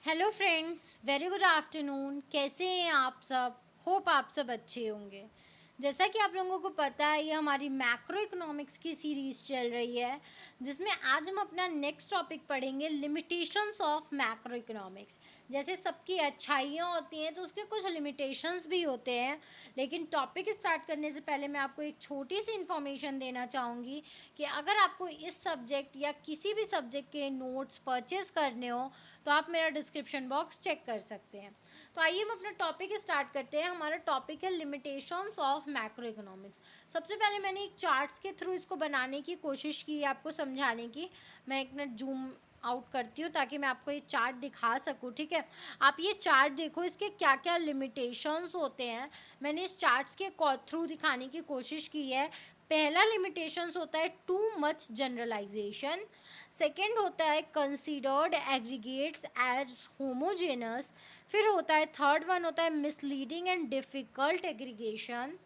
Hello friends, very good afternoon. कैसे हैं आप सब? होप आप सब अच्छे होंगे। जैसा कि आप लोगों को पता है, ये हमारी मैक्रो इकोनॉमिक्स की सीरीज़ चल रही है, जिसमें आज हम अपना नेक्स्ट टॉपिक पढ़ेंगे, लिमिटेशंस ऑफ मैक्रो इकोनॉमिक्स। जैसे सबकी अच्छाइयाँ होती हैं तो उसके कुछ लिमिटेशंस भी होते हैं। लेकिन टॉपिक स्टार्ट करने से पहले मैं आपको एक छोटी सी इन्फॉर्मेशन देना चाहूँगी कि अगर आपको इस सब्जेक्ट या किसी भी सब्जेक्ट के नोट्स परचेज़ करने हो तो आप मेरा डिस्क्रिप्शन बॉक्स चेक कर सकते हैं। तो आइए हम अपना टॉपिक स्टार्ट करते हैं। हमारा टॉपिक है लिमिटेशंस ऑफ मैक्रो इकोनॉमिक्स। सबसे पहले मैंने एक चार्ट्स के थ्रू इसको बनाने की कोशिश की है आपको समझाने की। मैं एक मिनट जूम आउट करती हूँ ताकि मैं आपको ये चार्ट दिखा सकूँ। ठीक है, आप ये चार्ट देखो, इसके क्या क्या लिमिटेशंस होते हैं। मैंने इस चार्ट्स के थ्रू दिखाने की कोशिश की है। पहला लिमिटेशंस होता है टू मच जनरलाइजेशन। सेकेंड होता है कंसीडर्ड एग्रीगेट्स एज होमोजेनस। फिर होता है थर्ड वन होता है misleading and difficult aggregation.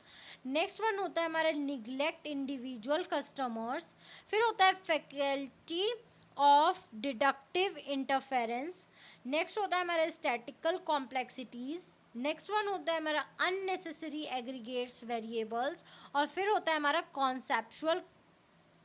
Next one होता है हमारा निग्लेक्ट इंडिविजुअल कस्टमर्स। फिर होता है faculty of deductive interference. Next होता है हमारा स्टैटिकल कॉम्प्लेक्सिटीज़। नेक्स्ट वन होता है हमारा अननेसेसरी एग्रीगेट्स वेरिएबल्स। और फिर होता है हमारा कॉन्सेप्चुअल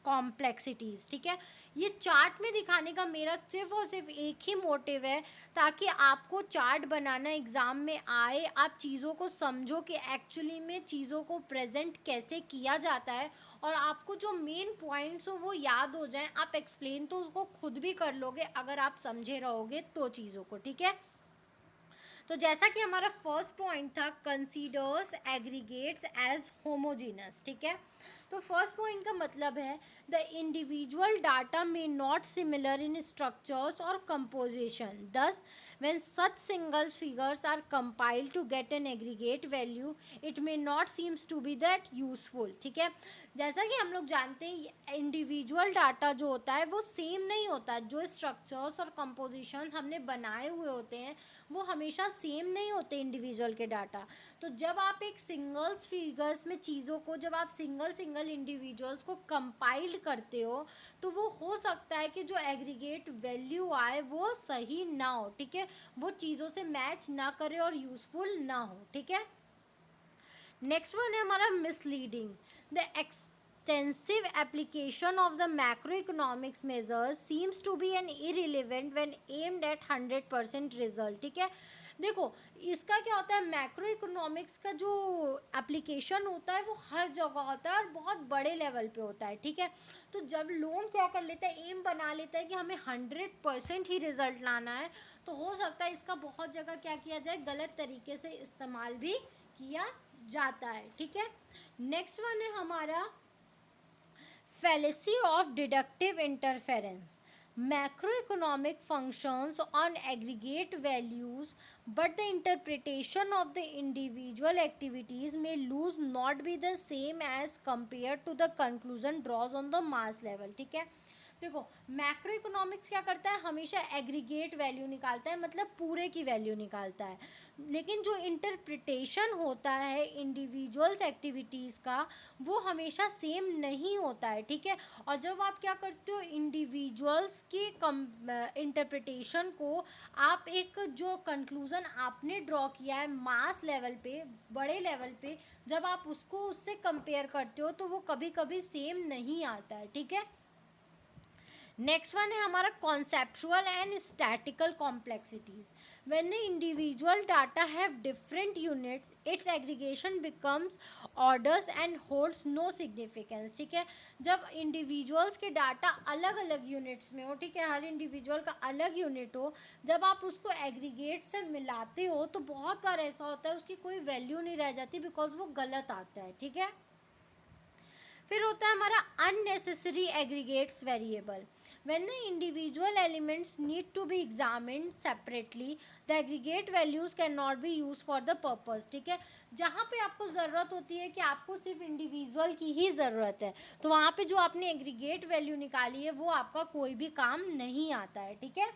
कॉम्प्लेक्सिटीज़। ठीक है, ये चार्ट में दिखाने का मेरा सिर्फ और सिर्फ एक ही मोटिव है, ताकि आपको चार्ट बनाना एग्ज़ाम में आए, आप चीज़ों को समझो कि एक्चुअली में चीज़ों को प्रेजेंट कैसे किया जाता है, और आपको जो मेन पॉइंट्स हो वो याद हो जाएं। आप एक्सप्लेन तो उसको खुद भी कर लोगे अगर आप समझे रहोगे तो चीज़ों को। ठीक है, तो जैसा कि हमारा फर्स्ट पॉइंट था, कंसीडर्स एग्रीगेट्स एज होमोजीनस। ठीक है, तो फर्स्ट पॉइंट का मतलब है the individual data may not similar in structures और composition, thus when such single figures are compiled to get an aggregate value it may not seems to be that useful. ठीक है, जैसा कि हम लोग जानते हैं इंडिविजुअल डाटा जो होता है वो सेम नहीं होता। जो स्ट्रक्चर्स और कंपोजिशन हमने बनाए हुए होते हैं वो हमेशा सेम नहीं होते इंडिविजुअल के डाटा। तो जब आप एक सिंगल्स फिगर्स में चीज़ों को, जब आप सिंगल सिंगल इंडिविजुअल्स को कंपाइल्ड करते हो तो वो हो सकता है कि जो एग्रीगेट वैल्यू आए वो सही ना हो। ठीक है, वो चीज़ों से मैच ना करे और यूज़फुल ना हो। ठीक है, नेक्स्ट वन है हमारा misleading. The extensive application of the macroeconomics measures seems to be an irrelevant when aimed at 100% result। ठीक है, देखो इसका क्या होता है, मैक्रो इकोनॉमिक्स का जो एप्लीकेशन होता है वो हर जगह होता है और बहुत बड़े लेवल पे होता है। ठीक है, तो जब लोन क्या कर लेता है, एम बना लेता है कि हमें 100% ही रिजल्ट लाना है, तो हो सकता है इसका बहुत जगह क्या किया जाए, गलत तरीके से इस्तेमाल भी किया जाता है। ठीक है, नेक्स्ट वन है हमारा fallacy of deductive interference. Macroeconomic functions on aggregate values, but the interpretation of the individual activities may lose not be the same as compared to the conclusion draws on the mass level। ठीक है, देखो macro economics क्या करता है, हमेशा aggregate value निकालता है, मतलब पूरे की वैल्यू निकालता है। लेकिन जो इंटरप्रिटेशन होता है इंडिविजुअल्स एक्टिविटीज़ का वो हमेशा सेम नहीं होता है। ठीक है, और जब आप क्या करते हो, इंडिविजुअल्स की इंटरप्रिटेशन को आप एक जो कंक्लूज़न आपने ड्रॉ किया है मास लेवल पे, बड़े लेवल पे, जब आप उसको उससे कंपेयर करते हो तो वो कभी कभी सेम नहीं आता है। ठीक है, नेक्स्ट वन है हमारा conceptual and statical complexities. When the individual data have different units its aggregation becomes orders and holds no significance. ठीक है, जब इंडिविजुअल्स के डाटा अलग अलग यूनिट्स में हो, ठीक है, हर इंडिविजुअल का अलग यूनिट हो, जब आप उसको एग्रीगेट से मिलाते हो तो बहुत बार ऐसा होता है उसकी कोई वैल्यू नहीं रह जाती, बिकॉज वो गलत आता है। ठीक है, फिर होता है हमारा unnecessary aggregates variable. When the individual elements need to be examined separately the aggregate values can not be use for the purpose. ठीक है, जहाँ पे आपको ज़रूरत होती है कि आपको सिर्फ इंडिविजुअल की ही ज़रूरत है, तो वहाँ पे जो आपने एग्रीगेट वैल्यू निकाली है वो आपका कोई भी काम नहीं आता है। ठीक है,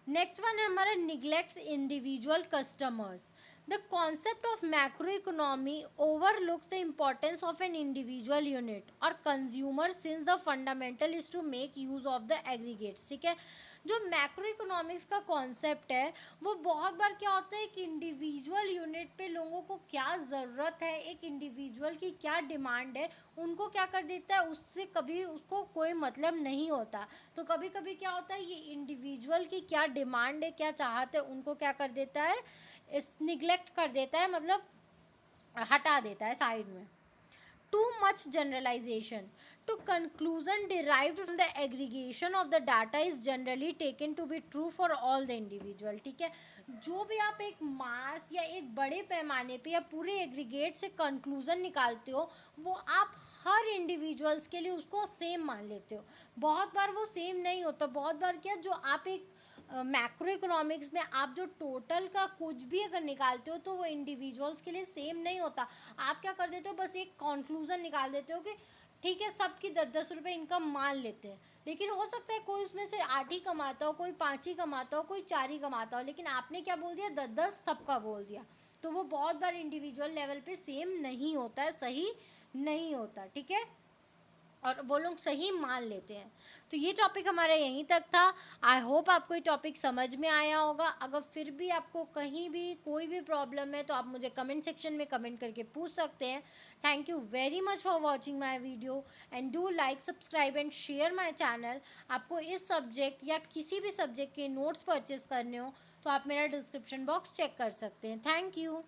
नेक्स्ट वन है हमारा neglects individual customers. The concept of macroeconomy overlooks the importance of an individual unit or consumer since the fundamental is to make use of the aggregates. ठीक है, जो मैक्रो इकोनॉमिक्स का कॉन्सेप्ट है वो बहुत बार क्या होता है, एक इंडिविजुअल यूनिट पे लोगों को क्या ज़रूरत है, एक इंडिविजुअल की क्या डिमांड है, उनको क्या कर देता है, उससे कभी उसको कोई मतलब नहीं होता। तो कभी कभी क्या होता है, ये इंडिविजुअल की क्या डिमांड है, क्या चाहते हैं, उनको क्या कर देता है, इस निगलेक्ट कर देता है, मतलब हटा देता है साइड में। Too much generalization to conclusion derived from the aggregation of the data is generally taken to be true for all the individual। ठीक है, जो भी आप एक मास या एक बड़े पैमाने पे या पूरे एग्रीगेट से कंक्लूजन निकालते हो, वो आप हर इंडिविजुअल्स के लिए उसको सेम मान लेते हो। बहुत बार वो सेम नहीं होता, बहुत बार क्या, जो आप एक मैक्रो इकोनॉमिक्स में आप जो टोटल का कुछ भी अगर निकालते हो तो वो इंडिविजुअल्स के लिए सेम नहीं होता। आप क्या कर देते हो, बस एक कंक्लूजन निकाल देते हो कि ठीक है सबकी 10-10 रुपये इनकम मान लेते हैं, लेकिन हो सकता है कोई उसमें से 8 ही कमाता हो, कोई 5 ही कमाता हो, कोई 4 ही कमाता हो, लेकिन आपने क्या बोल दिया, 10-10 सबका बोल दिया। तो वो बहुत बार इंडिविजुअल लेवल पे सेम नहीं होता है, सही नहीं होता। ठीक है, और वो लोग सही मान लेते हैं। तो ये टॉपिक हमारा यहीं तक था। आई होप आपको ये टॉपिक समझ में आया होगा। अगर फिर भी आपको कहीं भी कोई भी प्रॉब्लम है तो आप मुझे कमेंट सेक्शन में कमेंट करके पूछ सकते हैं। Thank you very much for watching my video and do like, subscribe and share my channel. आपको इस सब्जेक्ट या किसी भी सब्जेक्ट के नोट्स परचेज करने हो तो आप मेरा डिस्क्रिप्शन बॉक्स चेक कर सकते हैं। Thank you.